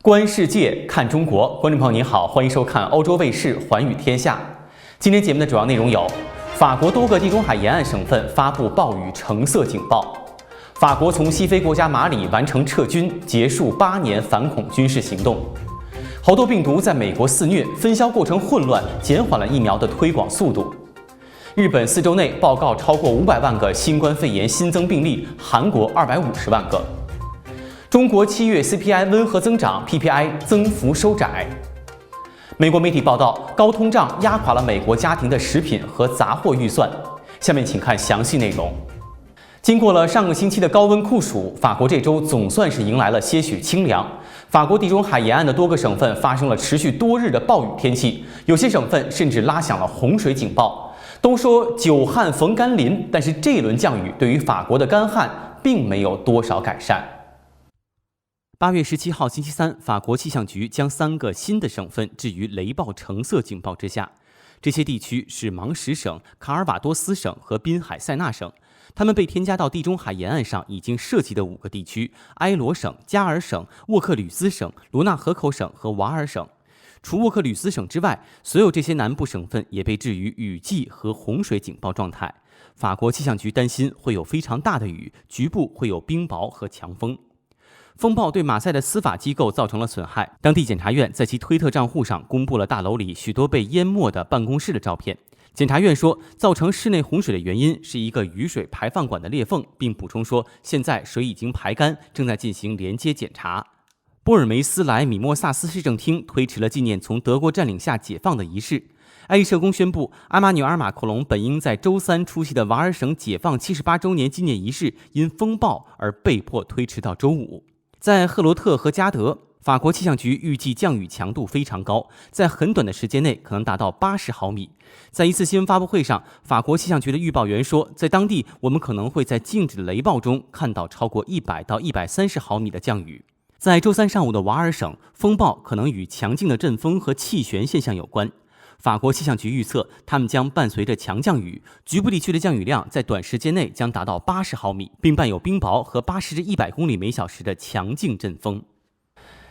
观世界，看中国。观众朋友您好，欢迎收看欧洲卫视《寰宇天下》。今天节目的主要内容有：法国多个地中海沿岸省份发布暴雨橙色警报；法国从西非国家马里完成撤军，结束8年反恐军事行动；猴痘病毒在美国肆虐，分销过程混乱，减缓了疫苗的推广速度；日本4周内报告超过500万个新冠肺炎新增病例，韩国250万个。中国7月 CPI 温和增长 ，PPI 增幅收窄。美国媒体报道，高通胀压垮了美国家庭的食品和杂货预算。下面请看详细内容。经过了上个星期的高温酷暑，法国这周总算是迎来了些许清凉。法国地中海沿岸的多个省份发生了持续多日的暴雨天气，有些省份甚至拉响了洪水警报。都说久旱逢甘霖，但是这一轮降雨对于法国的干旱并没有多少改善。8月17号星期三，法国气象局将3个新的省份置于雷暴橙色警报之下。这些地区是芒什省、卡尔瓦多斯省和滨海塞纳省。他们被添加到地中海沿岸上已经涉及的5个地区：埃罗省、加尔省、沃克吕斯省、罗纳河口省和瓦尔省。除沃克吕斯省之外，所有这些南部省份也被置于雨季和洪水警报状态。法国气象局担心会有非常大的雨，局部会有冰雹和强风。风暴对马赛的司法机构造成了损害，当地检察院在其推特账户上公布了大楼里许多被淹没的办公室的照片。检察院说，造成室内洪水的原因是一个雨水排放管的裂缝，并补充说，现在水已经排干，正在进行连接检查。波尔梅斯莱米莫萨斯市政厅推迟了纪念从德国占领下解放的仪式。爱丽舍宫宣布，阿马纽尔·马克龙本应在周三出席的瓦尔省解放78周年纪念仪式因风暴而被迫推迟到周五。在赫罗特和加德，法国气象局预计降雨强度非常高，在很短的时间内可能达到80毫米。在一次新闻发布会上，法国气象局的预报员说，在当地我们可能会在静止的雷暴中看到超过100到130毫米的降雨。在周三上午的瓦尔省，风暴可能与强劲的阵风和气旋现象有关。法国气象局预测，它们将伴随着强降雨，局部地区的降雨量在短时间内将达到80毫米，并伴有冰雹和80至100公里每小时的强劲阵风。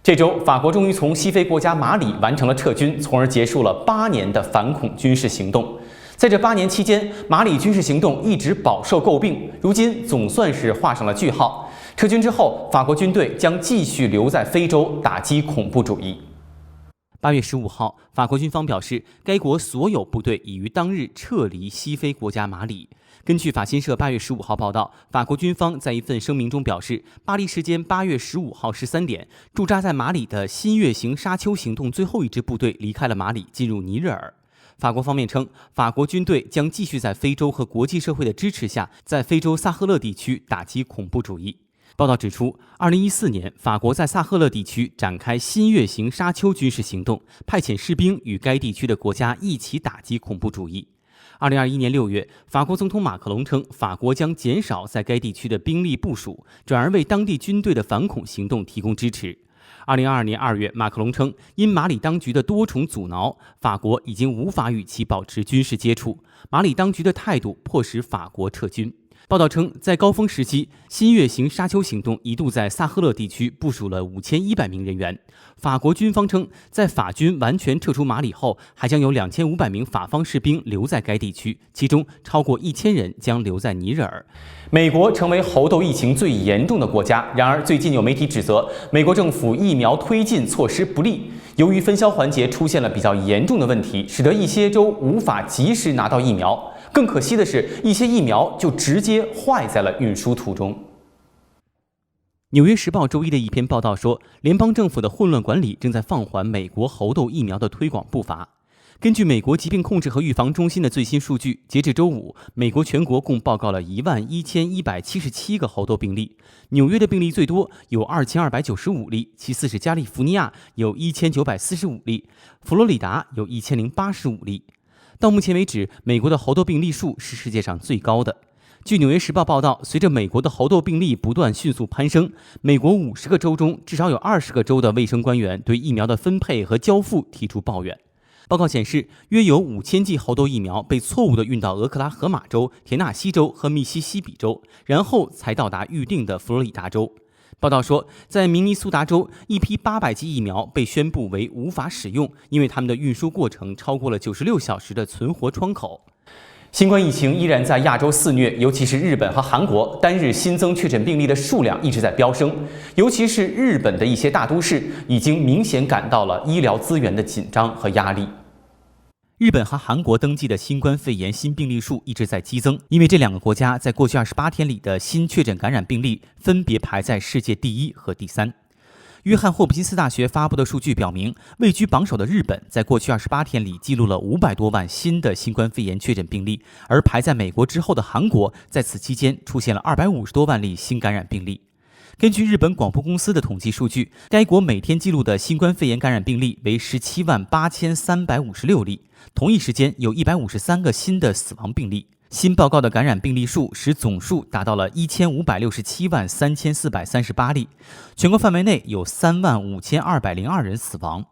这周，法国终于从西非国家马里完成了撤军，从而结束了8年的反恐军事行动。在这8年期间，马里军事行动一直饱受诟病，如今总算是画上了句号。撤军之后，法国军队将继续留在非洲打击恐怖主义。8月15号，法国军方表示，该国所有部队已于当日撤离西非国家马里。根据法新社8月15号报道，法国军方在一份声明中表示，巴黎时间8月15号13点，驻扎在马里的新月形沙丘行动最后一支部队离开了马里，进入尼日尔。法国方面称，法国军队将继续在非洲和国际社会的支持下，在非洲萨赫勒地区打击恐怖主义。报道指出，2014年，法国在萨赫勒地区展开新月形沙丘军事行动，派遣士兵与该地区的国家一起打击恐怖主义。2021年6月，法国总统马克龙称，法国将减少在该地区的兵力部署，转而为当地军队的反恐行动提供支持。2022年2月，马克龙称，因马里当局的多重阻挠，法国已经无法与其保持军事接触。马里当局的态度迫使法国撤军。报道称，在高峰时期，新月形沙丘行动一度在萨赫勒地区部署了5100名人员。法国军方称，在法军完全撤出马里后，还将有2500名法方士兵留在该地区，其中超过1000人将留在尼日尔。美国成为猴痘疫情最严重的国家，然而最近有媒体指责美国政府疫苗推进措施不力，由于分销环节出现了比较严重的问题，使得一些州无法及时拿到疫苗。更可惜的是，一些疫苗就直接坏在了运输途中。纽约时报周一的一篇报道说，联邦政府的混乱管理正在放缓美国猴痘疫苗的推广步伐。根据美国疾病控制和预防中心的最新数据，截至周五，美国全国共报告了11177个猴痘病例。纽约的病例最多，有2295例，其次是加利福尼亚有1945例，佛罗里达有1085例。到目前为止，美国的猴痘病例数是世界上最高的。据《纽约时报》报道，随着美国的猴痘病例不断迅速攀升，美国50个州中至少有20个州的卫生官员对疫苗的分配和交付提出抱怨。报告显示，约有5000剂猴痘疫苗被错误地运到俄克拉荷马州、田纳西州和密西西比州，然后才到达预定的佛罗里达州。报道说，在明尼苏达州，一批800剂疫苗被宣布为无法使用，因为它们的运输过程超过了96小时的存活窗口。新冠疫情依然在亚洲肆虐，尤其是日本和韩国，单日新增确诊病例的数量一直在飙升。尤其是日本的一些大都市已经明显感到了医疗资源的紧张和压力。日本和韩国登记的新冠肺炎新病例数一直在激增，因为这两个国家在过去28天里的新确诊感染病例分别排在世界第1和第3。约翰霍普金斯大学发布的数据表明，位居榜首的日本在过去28天里记录了500多万新的新冠肺炎确诊病例，而排在美国之后的韩国在此期间出现了250多万例新感染病例。根据日本广播公司的统计数据，该国每天记录的新冠肺炎感染病例为17万8356例，同一时间有153个新的死亡病例。新报告的感染病例数使总数达到了1567万3438例，全国范围内有3万5202人死亡。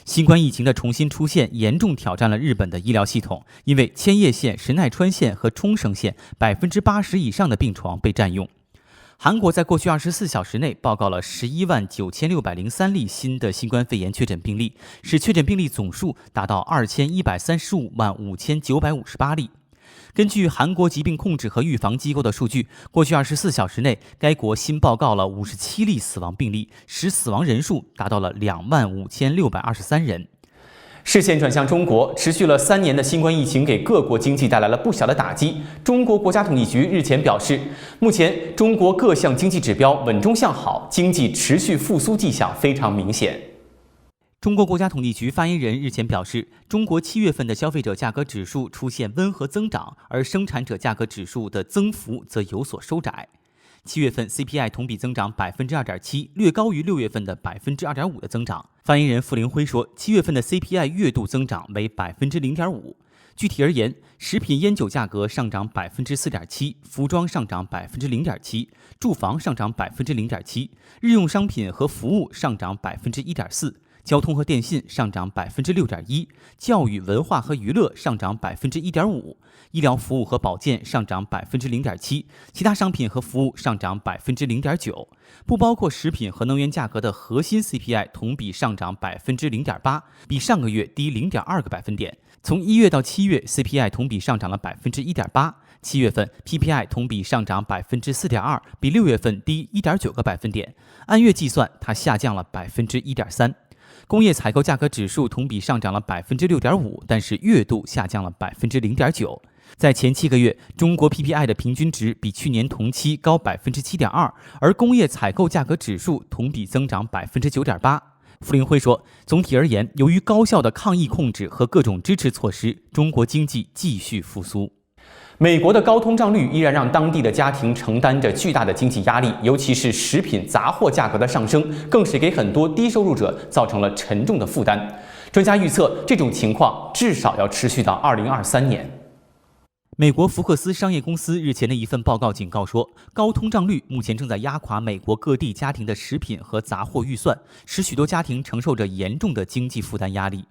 新冠疫情的重新出现严重挑战了日本的医疗系统，因为千叶县、神奈川县和冲绳县80%以上的病床被占用。韩国在过去24小时内报告了11万9603例新的新冠肺炎确诊病例，使确诊病例总数达到2135万5958例。根据韩国疾病控制和预防机构的数据，过去24小时内，该国新报告了57例死亡病例，使死亡人数达到了2万5623人。视线转向中国，持续了3年的新冠疫情给各国经济带来了不小的打击。中国国家统计局日前表示，目前中国各项经济指标稳中向好，经济持续复苏迹象非常明显。中国国家统计局发言人日前表示，中国7月份的消费者价格指数出现温和增长，而生产者价格指数的增幅则有所收窄。7月份 CPI 同比增长 2.7%， 略高于6月份的 2.5% 的增长。发言人傅凌辉说，7月份的 CPI 月度增长为 0.5%。具体而言，食品烟酒价格上涨 4.7%， 服装上涨 0.7%， 住房上涨 0.7%， 日用商品和服务上涨 1.4%。交通和电信上涨 6.1%， 教育、文化和娱乐上涨 1.5%， 医疗服务和保健上涨 0.7%， 其他商品和服务上涨 0.9%。不包括食品和能源价格的核心 CPI 同比上涨 0.8%， 比上个月低 0.2个百分点。从1月到7月 CPI 同比上涨了 1.8%， 7月份 PPI 同比上涨 4.2%， 比6月份低 1.9个百分点。按月计算，它下降了 1.3%。工业采购价格指数同比上涨了 6.5%， 但是月度下降了 0.9%。在前7个月，中国 PPI 的平均值比去年同期高 7.2%， 而工业采购价格指数同比增长 9.8%。傅凌辉说，总体而言，由于高效的抗疫控制和各种支持措施，中国经济继续复苏。美国的高通胀率依然让当地的家庭承担着巨大的经济压力，尤其是食品杂货价格的上升，更是给很多低收入者造成了沉重的负担。专家预测，这种情况至少要持续到2023年。美国福克斯商业公司日前的一份报告警告说，高通胀率目前正在压垮美国各地家庭的食品和杂货预算，使许多家庭承受着严重的经济负担压力。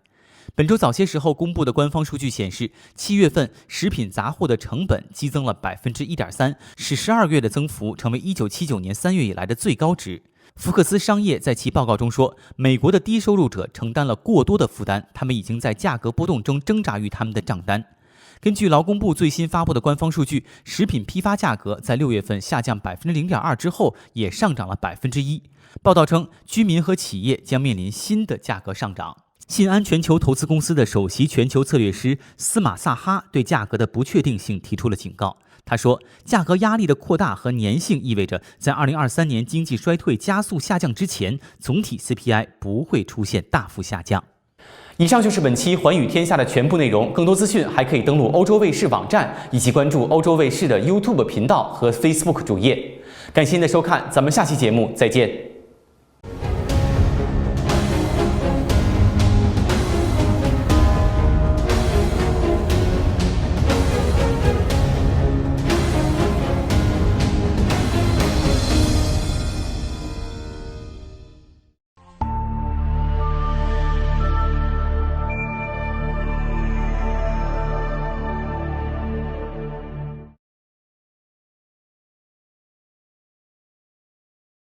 本周早些时候公布的官方数据显示，7月份食品杂货的成本激增了 1.3%， 使12个月的增幅成为1979年3月以来的最高值。福克斯商业在其报告中说，美国的低收入者承担了过多的负担，他们已经在价格波动中挣扎于他们的账单。根据劳工部最新发布的官方数据，食品批发价格在6月份下降 0.2% 之后，也上涨了 1%。报道称，居民和企业将面临新的价格上涨。信安全球投资公司的首席全球策略师司马萨哈对价格的不确定性提出了警告。他说，价格压力的扩大和粘性意味着，在2023年经济衰退加速下降之前，总体 CPI 不会出现大幅下降。以上就是本期寰宇天下的全部内容，更多资讯还可以登录欧洲卫视网站，以及关注欧洲卫视的 YouTube 频道和 Facebook 主页。感谢您的收看，咱们下期节目再见。